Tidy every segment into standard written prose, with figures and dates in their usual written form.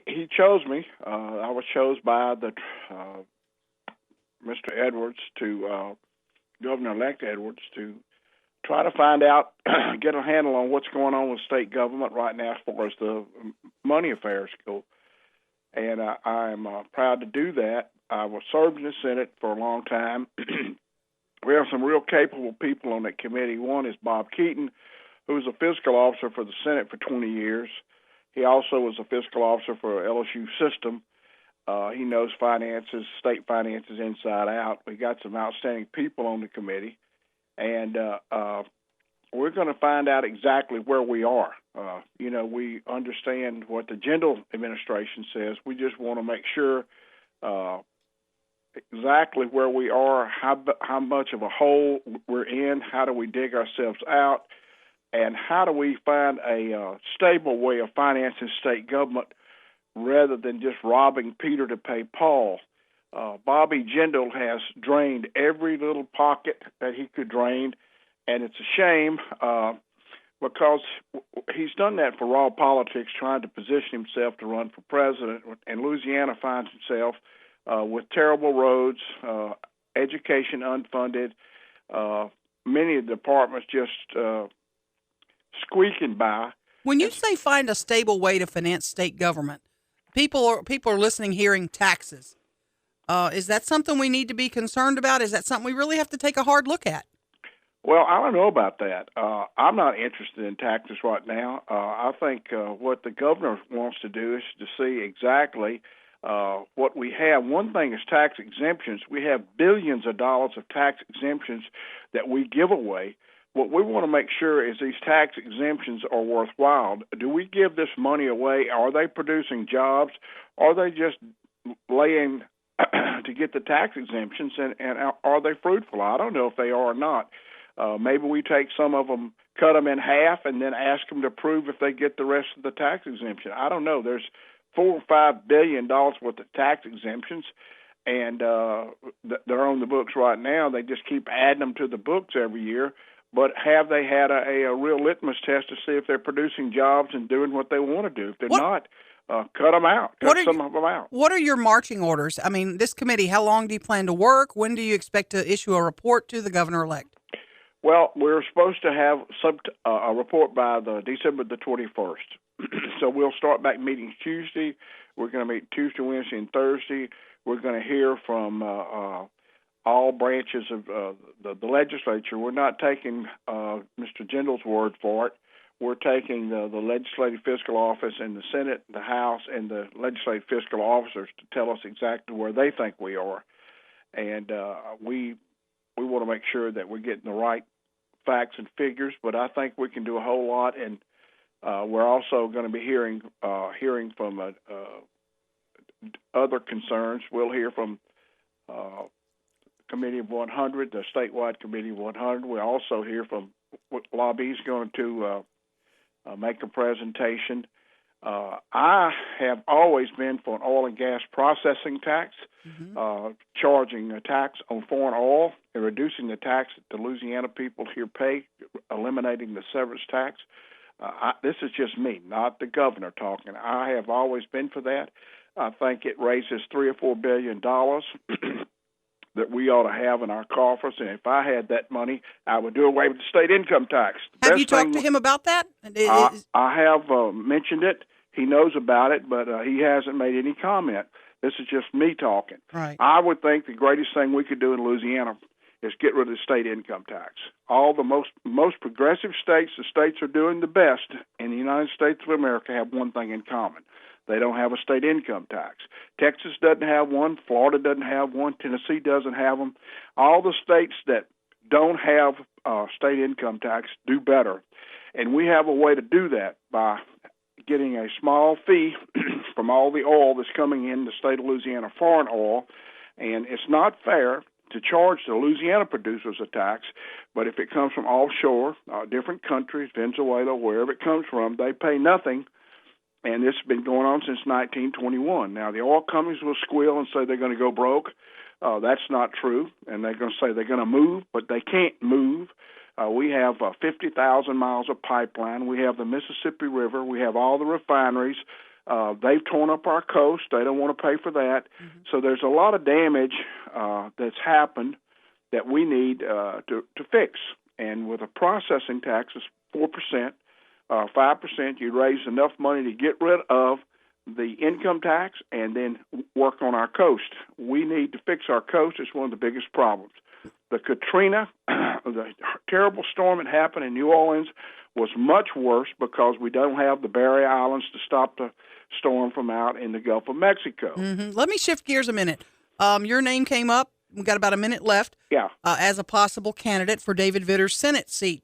he chose me. I was chosen by the Mr. Edwards Governor-elect Edwards, to try to find out, get a handle on what's going on with state government right now as far as the money affairs go. And I'm proud to do that. I was served in the Senate for a long time. We have some real capable people on that committee. One is Bob Keaton, who was a fiscal officer for the Senate for 20 years. He also was a fiscal officer for LSU system. He knows finances, state finances inside out. We got some outstanding people on the committee, and we're going to find out exactly where we are. We understand what the Jindal administration says. We just want to make sure exactly where we are, how much of a hole we're in, how do we dig ourselves out, and how do we find a stable way of financing state government rather than just robbing Peter to pay Paul. Bobby Jindal has drained every little pocket that he could drain, and it's a shame because he's done that for raw politics, trying to position himself to run for president, and Louisiana finds itself with terrible roads, education unfunded, many of the departments just squeaking by. When you say find a stable way to finance state government, people are listening, hearing taxes. Is that something we need to be concerned about? Is that something we really have to take a hard look at? Well, I don't know about that. I'm not interested in taxes right now. I think what the governor wants to do is to see exactly what we have. One thing is tax exemptions. We have billions of dollars of tax exemptions that we give away. What we want to make sure is these tax exemptions are worthwhile. Do we give this money away? Are they producing jobs? Are they just laying to get the tax exemptions, and are they fruitful? I don't know if they are or not. Maybe we take some of them, cut them in half, and then ask them to prove if they get the rest of the tax exemption. I don't know. There's $4 or $5 billion worth of tax exemptions, and they're on the books right now. They just keep adding them to the books every year. But have they had a real litmus test to see if they're producing jobs and doing what they want to do? If they're not, cut them out. Cut some of them out. What are your marching orders? I mean, this committee, how long do you plan to work? When do you expect to issue a report to the governor-elect? Well, we're supposed to have a report by December the 21st. So we'll start back meetings Tuesday. We're going to meet Tuesday, Wednesday, and Thursday. We're going to hear from all branches of the legislature. We're not taking Mr. Jindal's word for it. We're taking the Legislative Fiscal Office and the Senate, the House, and the Legislative Fiscal Officers to tell us exactly where they think we are. And we want to make sure that we're getting the right facts and figures, but I think we can do a whole lot. And we're also going to be hearing from other concerns. We'll hear from Committee of 100, the statewide Committee of 100. We also hear from what lobby's going to make a presentation. I have always been for an oil and gas processing tax, charging a tax on foreign oil and reducing the tax that the Louisiana people here pay, eliminating the severance tax. This is just me, not the governor talking. I have always been for that. I think it raises $3 or $4 billion that we ought to have in our coffers, and if I had that money, I would do away with the state income tax. Have you talked to him about that? I have mentioned it. He knows about it, but he hasn't made any comment. This is just me talking. Right. I would think the greatest thing we could do in Louisiana is get rid of the state income tax. All the most progressive states, the states are doing the best in the United States of America, have one thing in common. They don't have a state income tax. Texas doesn't have one. Florida doesn't have one. Tennessee doesn't have them. All the states that don't have state income tax do better. And we have a way to do that by getting a small fee from all the oil that's coming in the state of Louisiana, foreign oil. And it's not fair to charge the Louisiana producers a tax, but if it comes from offshore, different countries, Venezuela, wherever it comes from, they pay nothing. And this has been going on since 1921. Now, the oil companies will squeal and say they're going to go broke. That's not true. And they're going to say they're going to move, but they can't move. We have 50,000 miles of pipeline. We have the Mississippi River. We have all the refineries. They've torn up our coast. They don't want to pay for that. Mm-hmm. So there's a lot of damage that's happened that we need to fix. And with a processing tax of 4%, 5%, you raise enough money to get rid of the income tax and then work on our coast. We need to fix our coast. It's one of the biggest problems. The Katrina, the terrible storm that happened in New Orleans, was much worse because we don't have the Barrier Islands to stop the storm from out in the Gulf of Mexico. Mm-hmm. Let me shift gears a minute. Your name came up. We've got about a minute left. Yeah. As a possible candidate for David Vitter's Senate seat.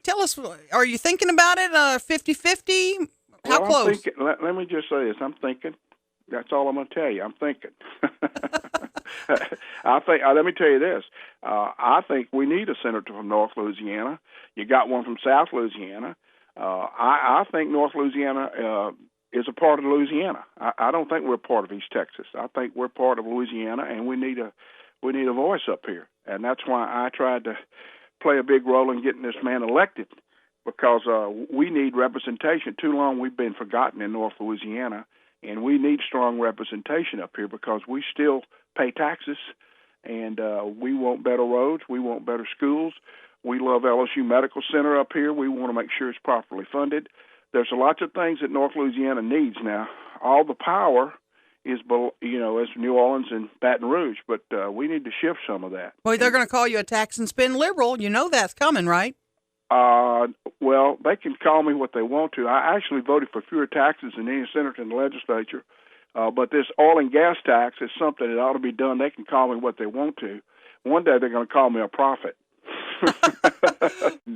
Tell us, are you thinking about it 50-50? How close? Let me just say this. I'm thinking. That's all I'm going to tell you. I'm thinking. Let me tell you this. I think we need a senator from North Louisiana. You got one from South Louisiana. I think North Louisiana is a part of Louisiana. I don't think we're part of East Texas. I think we're part of Louisiana, and we need a voice up here. And that's why I tried to play a big role in getting this man elected, because we need representation. Too long we've been forgotten in North Louisiana, and we need strong representation up here because we still pay taxes, and we want better roads. We want better schools. We love LSU Medical Center up here. We want to make sure it's properly funded. There's lots of things that North Louisiana needs now. All the power is, as New Orleans and Baton Rouge, but we need to shift some of that. Well, they're going to call you a tax and spend liberal. You know that's coming, right? Well, they can call me what they want to. I actually voted for fewer taxes than any senator in the legislature, but this oil and gas tax is something that ought to be done. They can call me what they want to. One day they're going to call me a prophet.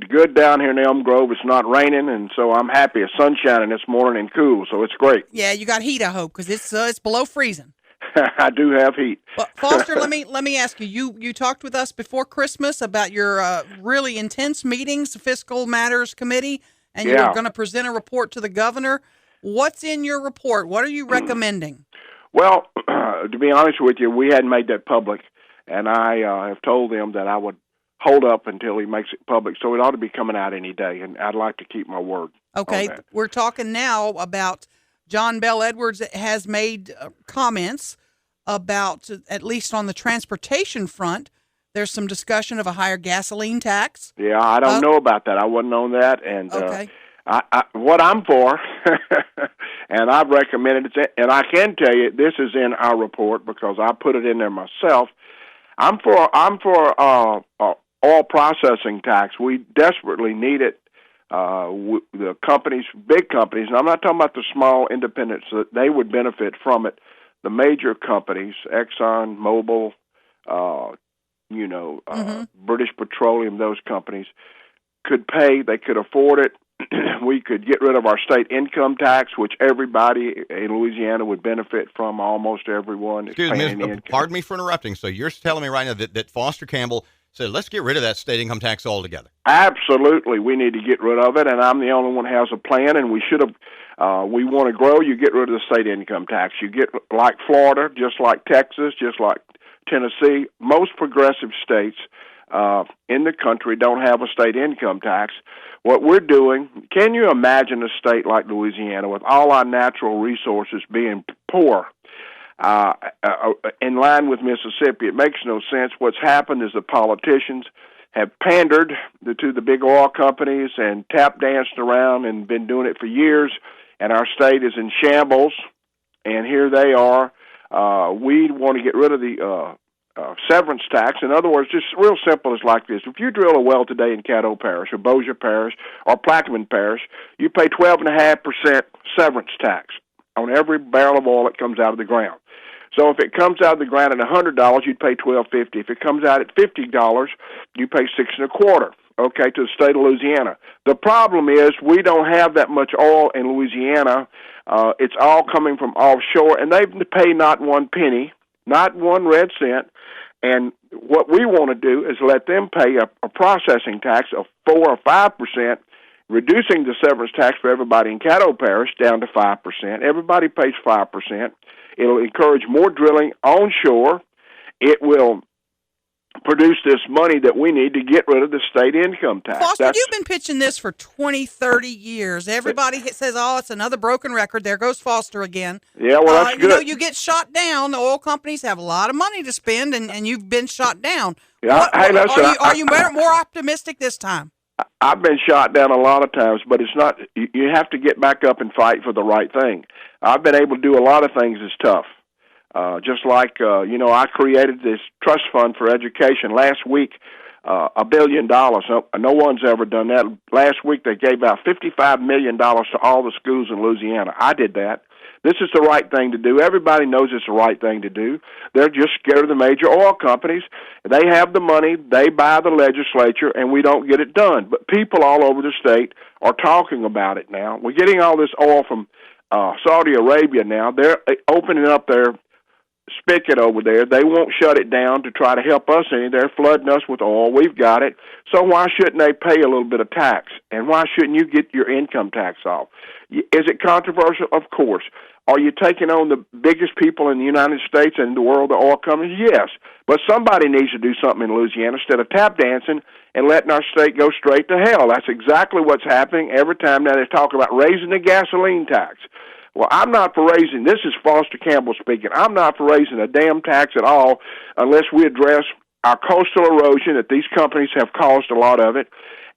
Good down here in Elm Grove. It's not raining, and so I'm happy. It's sun shining this morning and cool, so it's great. Yeah, you got heat, I hope, because it's below freezing. I do have heat. Well, Foster, let me ask you. You talked with us before Christmas about your really intense meetings, the Fiscal Matters Committee, and you're going to present a report to the governor. What's in your report? What are you recommending? Well, to be honest with you, we hadn't made that public, and I have told them that I would hold up until he makes it public, so it ought to be coming out any day, and I'd like to keep my word. Okay, we're talking now about John Bel Edwards has made comments about, at least on the transportation front, there's some discussion of a higher gasoline tax. Yeah, I don't know about that. I wasn't on that, and okay. What I'm for, and I've recommended it, and I can tell you this is in our report because I put it in there myself. I'm for oil processing tax. We desperately need it. The companies, big companies, and I'm not talking about the small independents, they would benefit from it. The major companies, Exxon, Mobil, British Petroleum, those companies could pay. They could afford it. We could get rid of our state income tax, which everybody in Louisiana would benefit from, almost everyone. Excuse me, pardon me for interrupting. So you're telling me right now that Foster Campbell said, let's get rid of that state income tax altogether. Absolutely. We need to get rid of it, and I'm the only one who has a plan, and we should have. We want to grow. You get rid of the state income tax. You get like Florida, just like Texas, just like Tennessee. Most progressive states in the country don't have a state income tax. What we're doing, can you imagine a state like Louisiana with all our natural resources being poor? In line with Mississippi, it makes no sense. What's happened is the politicians have pandered to the big oil companies and tap danced around and been doing it for years, and our state is in shambles, and here they are. We want to get rid of the severance tax. In other words, just real simple is like this. If you drill a well today in Caddo Parish or Bossier Parish or Plaquemine Parish, you pay 12.5% severance tax on every barrel of oil that comes out of the ground. So if it comes out of the ground at $100, you'd pay $12.50. If it comes out at $50, you pay $6.25. Okay, to the state of Louisiana. The problem is we don't have that much oil in Louisiana. It's all coming from offshore, and they pay not one penny, not one red cent. And what we want to do is let them pay a processing tax of 4 or 5%, reducing the severance tax for everybody in Caddo Parish down to 5%. Everybody pays 5%. It'll encourage more drilling onshore. It will produce this money that we need to get rid of the state income tax. Foster, you've been pitching this for 20, 30 years. Everybody says, oh, it's another broken record. There goes Foster again. Yeah, well, that's good. You know, you get shot down. The oil companies have a lot of money to spend, and you've been shot down. Yeah, listen, are you more optimistic this time? I've been shot down a lot of times, but it's not. You have to get back up and fight for the right thing. I've been able to do a lot of things that's tough. Just like, I created this trust fund for education. Last week, $1 billion. No one's ever done that. Last week, they gave out $55 million to all the schools in Louisiana. I did that. This is the right thing to do. Everybody knows it's the right thing to do. They're just scared of the major oil companies. They have the money. They buy the legislature, and we don't get it done. But people all over the state are talking about it now. We're getting all this oil from Saudi Arabia now. They're opening up their spigot over there. They won't shut it down to try to help us any. They're flooding us with oil. We've got it. So why shouldn't they pay a little bit of tax? And why shouldn't you get your income tax off? Is it controversial? Of course. Are you taking on the biggest people in the United States and the world, the oil companies? Yes. But somebody needs to do something in Louisiana instead of tap dancing and letting our state go straight to hell. That's exactly what's happening every time now they talk about raising the gasoline tax. Well, I'm not for raising, this is Foster Campbell speaking, I'm not for raising a damn tax at all unless we address our coastal erosion that these companies have caused a lot of it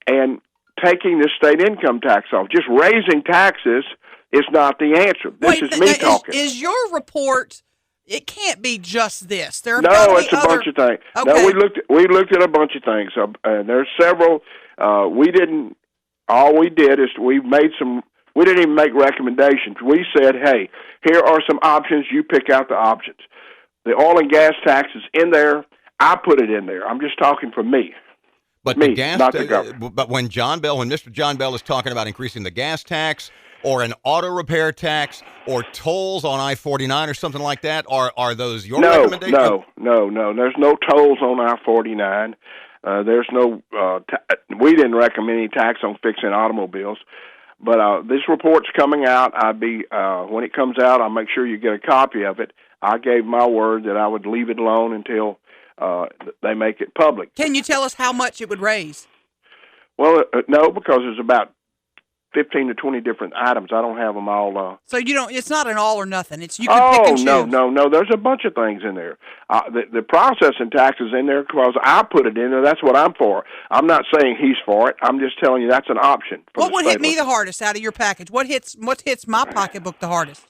and taking the state income tax off. Just raising taxes is not the answer. This is me talking. Is your report, it can't be just this. No, it's a bunch of things. Okay. No, we looked at a bunch of things. There's several. All we did is we didn't even make recommendations. We said, hey, here are some options. You pick out the options. The oil and gas tax is in there. I put it in there. I'm just talking for me. But me, the gas, not the government. But when Mr. John Bel is talking about increasing the gas tax or an auto repair tax or tolls on I-49 or something like that, are those your recommendations? No. There's no tolls on I-49. There's no. We didn't recommend any tax on fixing automobiles. But this report's coming out. When it comes out, I'll make sure you get a copy of it. I gave my word that I would leave it alone until they make it public. Can you tell us how much it would raise? Well, no, because there's about 15 to 20 different items. I don't have them all. So you don't. It's not an all or nothing. It's you can pick and choose. No. There's a bunch of things in there. The processing tax is in there because I put it in there. That's what I'm for. I'm not saying he's for it. I'm just telling you that's an option. What would hit me the hardest out of your package? What hits my pocketbook the hardest?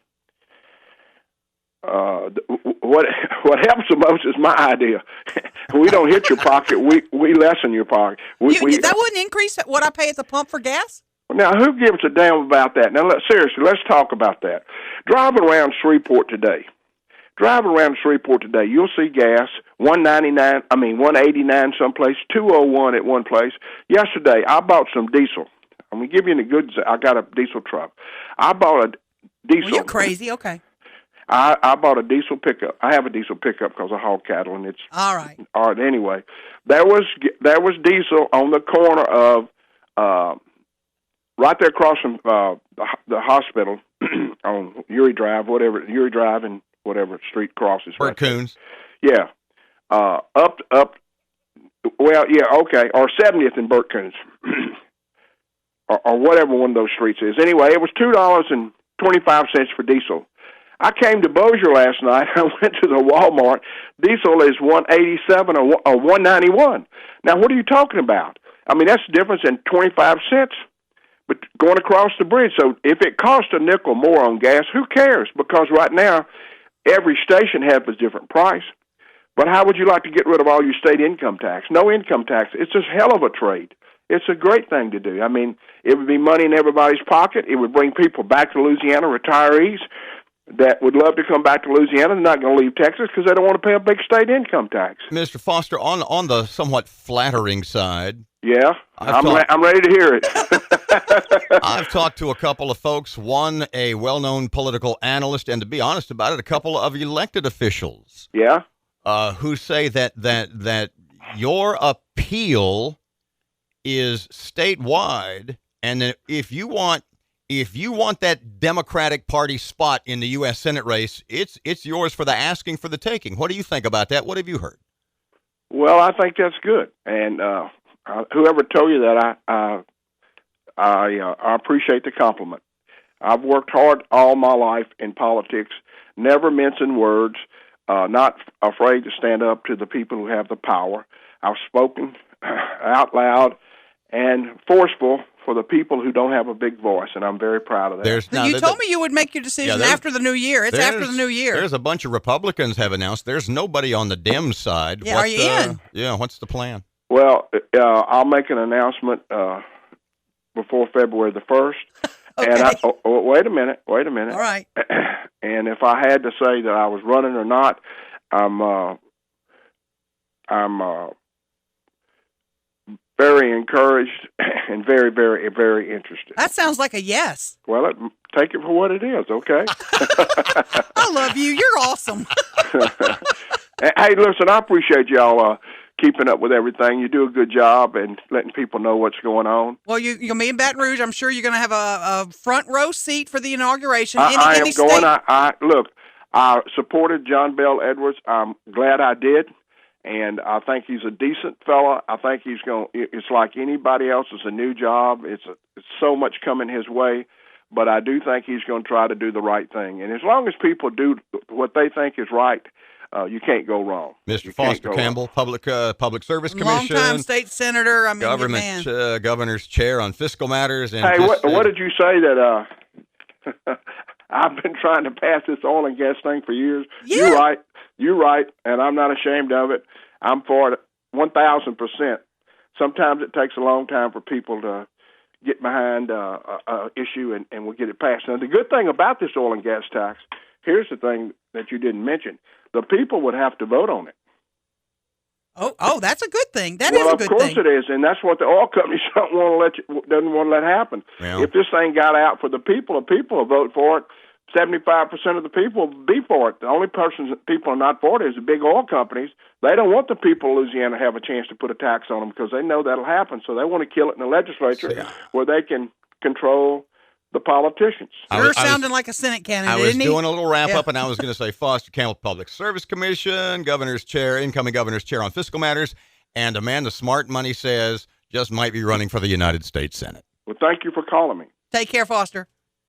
What helps the most is my idea. We don't hit your pocket. We lessen your pocket. That wouldn't increase what I pay at the pump for gas? Now, who gives a damn about that? Now, seriously, let's talk about that. Driving around Shreveport today, you'll see gas, $1.89 someplace, $2.01 at one place. Yesterday, I bought some diesel. I'm going to give you the goods. I got a diesel truck. I bought a diesel. Well, you're crazy. Okay. I bought a diesel pickup. I have a diesel pickup because I haul cattle, and it's all right. All right. Anyway, there was diesel on the corner of right there across from the hospital on Uri Drive and whatever street crosses. Bert Coons. Yeah. Up. Well, yeah, okay. Or 70th and Bert Coons. or whatever one of those streets is. Anyway, it was $2.25 for diesel. I came to Bossier last night. I went to the Walmart. Diesel is $1.87 or $1.91. Now, what are you talking about? I mean, that's the difference in 25 cents. But going across the bridge, so if it costs a nickel more on gas, who cares? Because right now, every station has a different price. But how would you like to get rid of all your state income tax? No income tax. It's a hell of a trade. It's a great thing to do. I mean, it would be money in everybody's pocket. It would bring people back to Louisiana, retirees that would love to come back to Louisiana. They're not going to leave Texas because they don't want to pay a big state income tax. Mr. Foster, on the somewhat flattering side. Yeah, I'm ready to hear it. I've talked to a couple of folks, one a well-known political analyst, and to be honest about it, a couple of elected officials. Yeah. Who say that your appeal is statewide, and that if you want that Democratic Party spot in the U.S. Senate race, it's yours for the asking, for the taking. What do you think about that? What have you heard? Well, I think that's good. And whoever told you that, I appreciate the compliment. I've worked hard all my life in politics, never mincing words, not afraid to stand up to the people who have the power. I've spoken out loud and forceful for the people who don't have a big voice, and I'm very proud of that. You told me you would make your decision after the new year. It's after the new year. There's a bunch of Republicans have announced. There's nobody on the Dems side. Yeah, are you in? Yeah, what's the plan? Well, I'll make an announcement before February the 1st. Okay. And wait a minute. All right. And if I had to say that I was running or not, I'm very encouraged and very, very, very interested. That sounds like a yes. Well, take it for what it is, okay? I love you. You're awesome. Hey, listen, I appreciate y'all keeping up with everything. You do a good job and letting people know what's going on. Well, you'll be in Baton Rouge. I'm sure you're going to have a front row seat for the inauguration. I am going. Look, I supported John Bel Edwards. I'm glad I did. And I think he's a decent fella. I think he's going. It's like anybody else. It's a new job. It's so much coming his way, but I do think he's going to try to do the right thing. And as long as people do what they think is right, you can't go wrong. Mr. Foster Campbell, Public Service Commission, longtime state senator. I mean, governor's chair on fiscal matters. And hey, what did you say that? I've been trying to pass this oil and gas thing for years. Yeah. You're right, and I'm not ashamed of it. I'm for it 1,000%. Sometimes it takes a long time for people to get behind an issue, and we'll get it passed. Now, the good thing about this oil and gas tax, here's the thing that you didn't mention. The people would have to vote on it. Oh, that's a good thing. That is a good thing. Well, of course it is, and that's what the oil companies doesn't want to let happen. Yeah. If this thing got out for the people will vote for it. 75% of the people will be for it. The only people are not for it is the big oil companies. They don't want the people of Louisiana to have a chance to put a tax on them because they know that'll happen. So they want to kill it in the legislature where they can control the politicians. You're sounding like a Senate candidate, I was isn't he? doing a little wrap-up, and I was going to say Foster Campbell Public Service Commission, governor's chair, incoming governor's chair on fiscal matters, and Amanda Smart Money says just might be running for the United States Senate. Well, thank you for calling me. Take care, Foster.